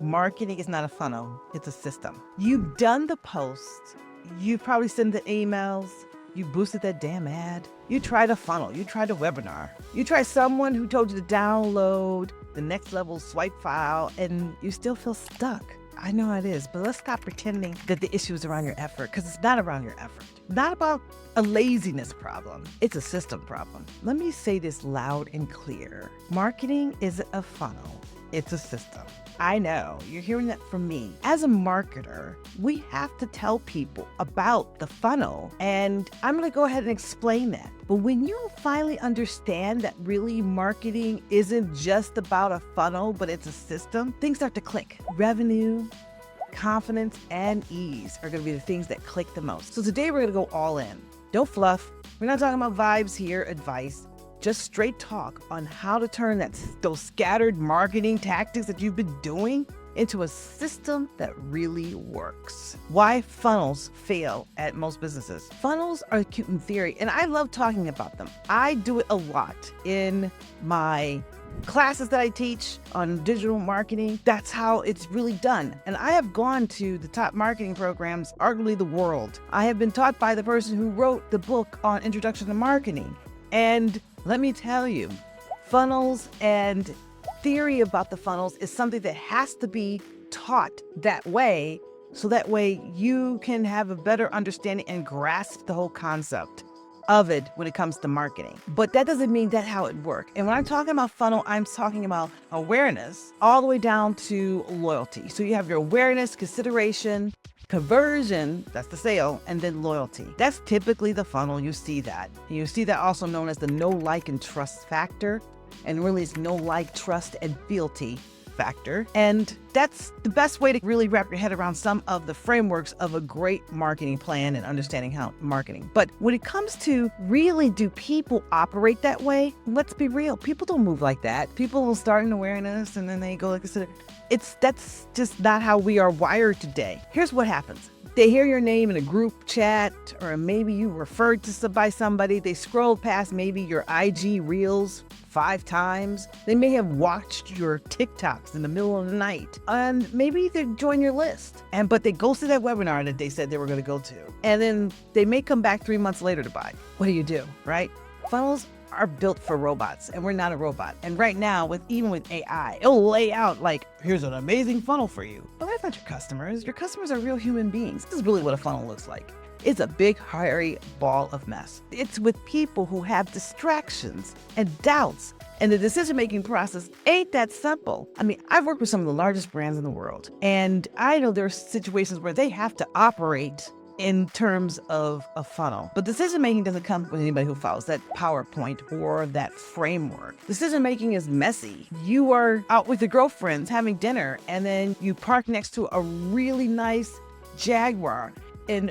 Marketing is not a funnel, it's a system. You've done the post, you've probably sent the emails, you boosted that damn ad. You tried a funnel, you tried a webinar, you tried someone who told you to download the next level swipe file, and you still feel stuck. I know it is, but let's stop pretending that the issue is around your effort, because it's not around your effort. Not about a laziness problem, it's a system problem. Let me say this loud and clear. Marketing isn't a funnel, it's a system. I know, you're hearing that from me. As a marketer, we have to tell people about the funnel, and I'm gonna go ahead and explain that. But when you finally understand that really marketing isn't just about a funnel, but it's a system, things start to click. Revenue, confidence, and ease are gonna be the things that click the most. So today we're gonna go all in. No fluff. We're not talking about vibes here, advice. Just straight talk on how to turn those scattered marketing tactics that you've been doing into a system that really works. Why funnels fail at most businesses. Funnels are cute in theory, and I love talking about them. I do it a lot in my classes that I teach on digital marketing. That's how it's really done. And I have gone to the top marketing programs, arguably the world. I have been taught by the person who wrote the book on Introduction to Marketing. And let me tell you, funnels and theory about the funnels is something that has to be taught that way, so that way you can have a better understanding and grasp the whole concept of it when it comes to marketing. But that doesn't mean that's how it works. And when I'm talking about funnel, I'm talking about awareness all the way down to loyalty. So you have your awareness, consideration, conversion, that's the sale, and then loyalty. That's typically the funnel. You see that. You see that also known as the know, like, and trust factor. And really it's know, like, trust, and fealty factor. And that's the best way to really wrap your head around some of the frameworks of a great marketing plan and understanding how marketing. But when it comes to really, do people operate that way? Let's be real. People don't move like that. People will start in awareness and then they go like this. That's just not how we are wired today. Here's what happens. They hear your name in a group chat, or maybe you referred to by somebody. They scroll past maybe your IG reels 5 times. They may have watched your TikToks in the middle of the night, and maybe they join your list. But they go to that webinar that they said they were going to go to, and then they may come back 3 months later to buy. What do you do, right? Funnels are built for robots, and we're not a robot. And right now, even with AI, it'll lay out like, here's an amazing funnel for you. But that's not your customers. Your customers are real human beings. This is really what a funnel looks like. It's a big, hairy ball of mess. It's with people who have distractions and doubts, and the decision-making process ain't that simple. I mean, I've worked with some of the largest brands in the world, and I know there are situations where they have to operate in terms of a funnel. But decision-making doesn't come with anybody who follows that PowerPoint or that framework. Decision-making is messy. You are out with your girlfriends having dinner, and then you park next to a really nice Jaguar in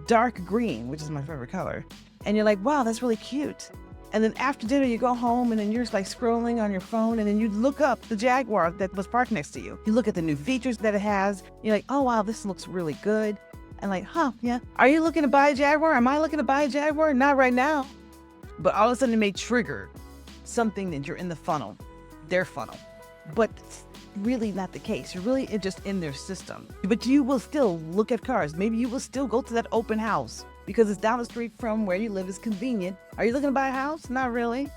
dark green, which is my favorite color. And you're like, wow, that's really cute. And then after dinner, you go home and then you're just like scrolling on your phone, and then you look up the Jaguar that was parked next to you. You look at the new features that it has. You're like, oh, wow, this looks really good. And like, yeah. Are you looking to buy a Jaguar? Am I looking to buy a Jaguar? Not right now. But all of a sudden it may trigger something that you're in the funnel, their funnel. But it's really not the case. You're really just in their system. But you will still look at cars. Maybe you will still go to that open house because it's down the street from where you live. It's convenient. Are you looking to buy a house? Not really.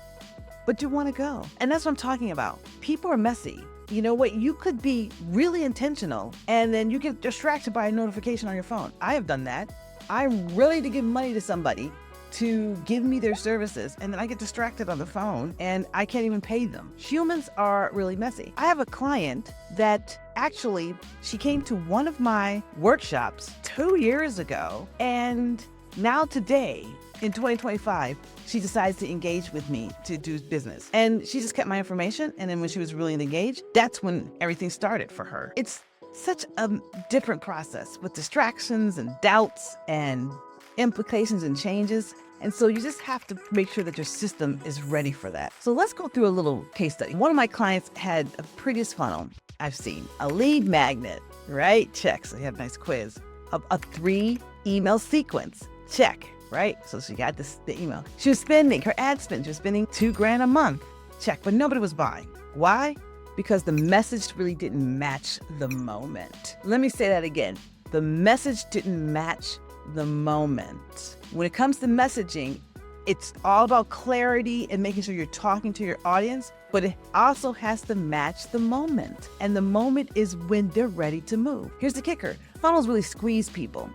But you want to go. And that's what I'm talking about. People are messy. You know what? You could be really intentional and then you get distracted by a notification on your phone. I have done that. I'm ready to give money to somebody to give me their services, and then I get distracted on the phone and I can't even pay them. Humans are really messy. I have a client that actually, she came to one of my workshops 2 years ago, and now today, in 2025, she decides to engage with me to do business. And she just kept my information, and then when she was really engaged, that's when everything started for her. It's such a different process with distractions and doubts and implications and changes. And so you just have to make sure that your system is ready for that. So let's go through a little case study. One of my clients had a prettiest funnel I've seen. A lead magnet, right? Check. So he had a nice quiz. A 3 email sequence. Check, right? So she got the email. She was spending, her ad spend, she was spending $2,000 a month. Check, but nobody was buying. Why? because the message really didn't match the moment. Let me say that again. The message didn't match the moment. When it comes to messaging, it's all about clarity and making sure you're talking to your audience, but it also has to match the moment. And the moment is when they're ready to move. Here's the kicker. Funnels really squeeze people,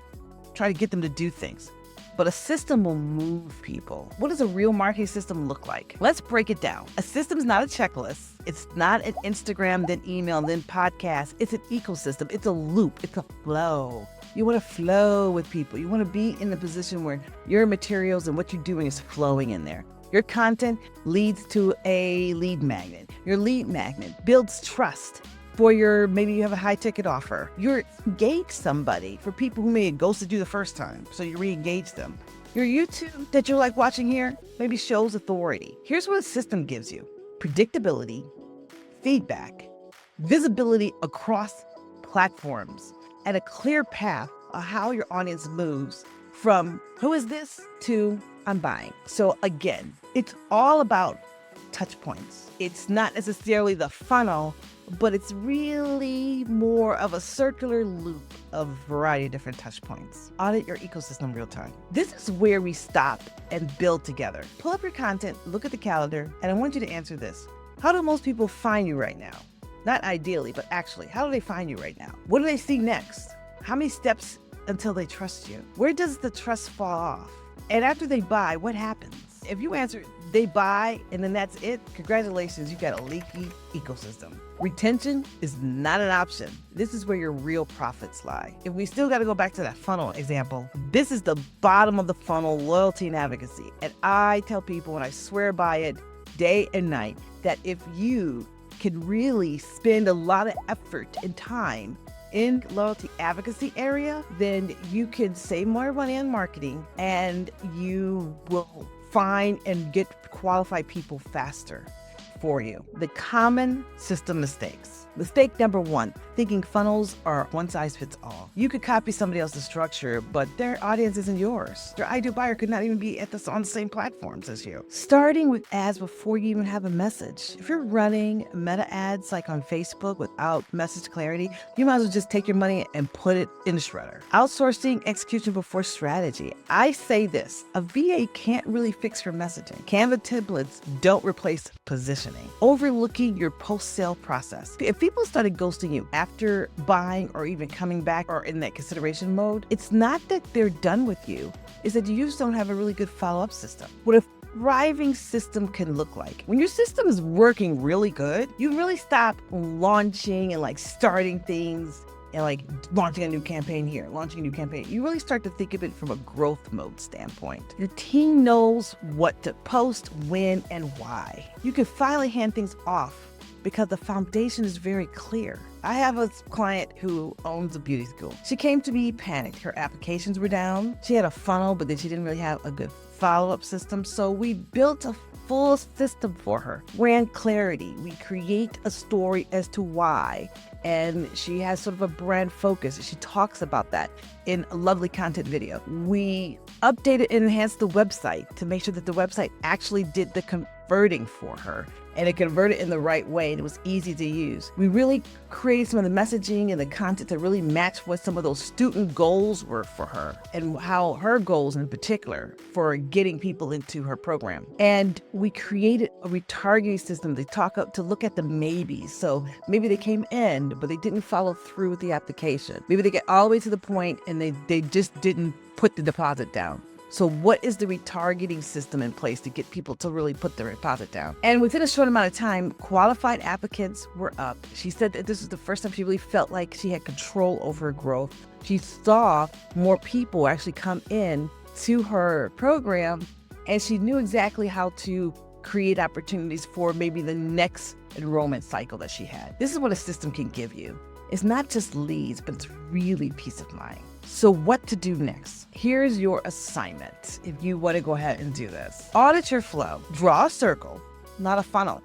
try to get them to do things. But a system will move people. What does a real marketing system look like? Let's break it down. A system is not a checklist. It's not an Instagram, then email, then podcast. It's an ecosystem. It's a loop. It's a flow. You want to flow with people. You want to be in the position where your materials and what you're doing is flowing in there. Your content leads to a lead magnet. Your lead magnet builds trust. Maybe you have a high ticket offer. You're engaged somebody for people who may have ghosted you the first time, so you re-engage them. Your YouTube that you like watching here maybe shows authority. Here's what a system gives you: predictability, feedback, visibility across platforms, and a clear path of how your audience moves from "who is this?" to "I'm buying." So again, it's all about touch points. It's not necessarily the funnel, but it's really more of a circular loop of a variety of different touch points. Audit your ecosystem real time. This is where we stop and build together. Pull up your content, look at the calendar, and I want you to answer this. How do most people find you right now? Not ideally, but actually, how do they find you right now? What do they see next? How many steps until they trust you? Where does the trust fall off? And after they buy, what happens? If you answer, they buy, and then that's it, congratulations, you got a leaky ecosystem. Retention is not an option. This is where your real profits lie. If we still got to go back to that funnel example, this is the bottom of the funnel, loyalty and advocacy. And I tell people, and I swear by it day and night, that if you can really spend a lot of effort and time in loyalty advocacy area, then you can save more money on marketing and you will find and get qualified people faster for you. The common system mistakes. Mistake number one, thinking funnels are one size fits all. You could copy somebody else's structure, but their audience isn't yours. Their ideal buyer could not even be on the same platforms as you. Starting with ads before you even have a message. If you're running meta ads like on Facebook without message clarity, you might as well just take your money and put it in the shredder. Outsourcing execution before strategy. I say this, a VA can't really fix your messaging. Canva templates don't replace positioning. Overlooking your post-sale process. If people started ghosting you after buying or even coming back or in that consideration mode, it's not that they're done with you, it's that you just don't have a really good follow-up system. What a thriving system can look like. When your system is working really good, you really stop launching and starting things and launching a new campaign here, launching a new campaign. You really start to think of it from a growth mode standpoint. Your team knows what to post, when, and why. You can finally hand things off because the foundation is very clear. I have a client who owns a beauty school. She came to me panicked. Her applications were down. She had a funnel, but then she didn't really have a good follow-up system. So we built a full system for her. Brand clarity. We create a story as to why. And she has sort of a brand focus. She talks about that in a lovely content video. We updated and enhanced the website to make sure that the website actually did the converting for her. And it converted in the right way, and it was easy to use. We really created some of the messaging and the content to really match what some of those student goals were for her, and how her goals in particular for getting people into her program. And we created a retargeting system to look at the maybes. So maybe they came in, but they didn't follow through with the application. Maybe they get all the way to the point and they just didn't put the deposit down. So what is the retargeting system in place to get people to really put their deposit down? And within a short amount of time, qualified applicants were up. She said that this was the first time she really felt like she had control over her growth. She saw more people actually come in to her program, and she knew exactly how to create opportunities for maybe the next enrollment cycle that she had. This is what a system can give you. It's not just leads, but it's really peace of mind. So what to do next? Here's your assignment if you want to go ahead and do this. Audit your flow. Draw a circle, not a funnel,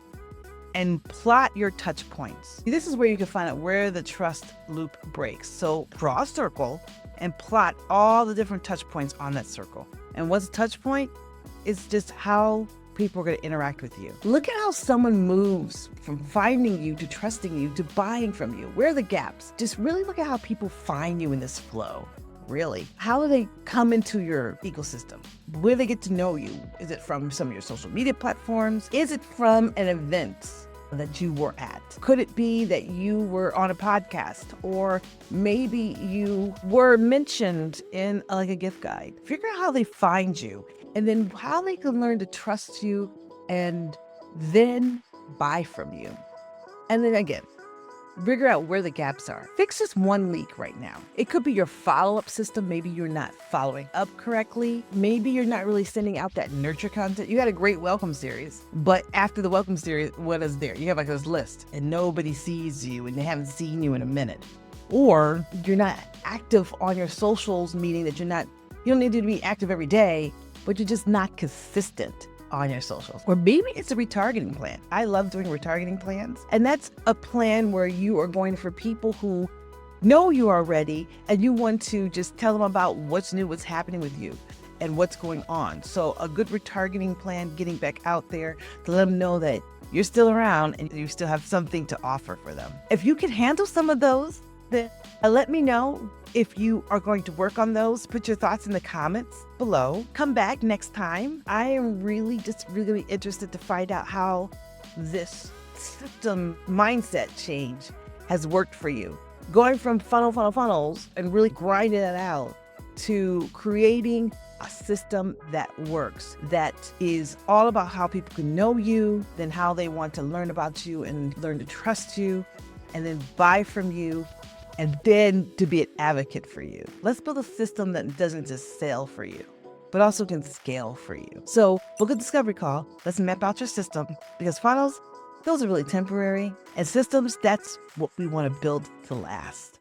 and plot your touch points. This is where you can find out where the trust loop breaks. So draw a circle and plot all the different touch points on that circle. And what's a touch point? It's just how people are going to interact with you. Look at how someone moves from finding you to trusting you to buying from you. Where are the gaps? Just really look at how people find you in this flow. Really? How do they come into your ecosystem? Where do they get to know you? Is it from some of your social media platforms? Is it from an event that you were at? Could it be that you were on a podcast, or maybe you were mentioned in like a gift guide? Figure out how they find you, and then how they can learn to trust you and then buy from you. And then again, figure out where the gaps are. Fix this one leak right now. It could be your follow-up system. Maybe you're not following up correctly. Maybe you're not really sending out that nurture content. You had a great welcome series, but after the welcome series, what is there? You have like this list and nobody sees you and they haven't seen you in a minute. Or you're not active on your socials, meaning that you don't need to be active every day, but you're just not consistent on your socials. Or maybe it's a retargeting plan. I love doing retargeting plans. And that's a plan where you are going for people who know you already and you want to just tell them about what's new, what's happening with you and what's going on. So a good retargeting plan, getting back out there to let them know that you're still around and you still have something to offer for them. If you can handle some of those, then let me know. If you are going to work on those, put your thoughts in the comments below. Come back next time. I am really interested to find out how this system mindset change has worked for you. Going from funnels and really grinding it out to creating a system that works, that is all about how people can know you, then how they want to learn about you and learn to trust you, and then buy from you, and then to be an advocate for you. Let's build a system that doesn't just sell for you, but also can scale for you. So book a discovery call. Let's map out your system, because funnels, those are really temporary. And systems, that's what we want to build to last.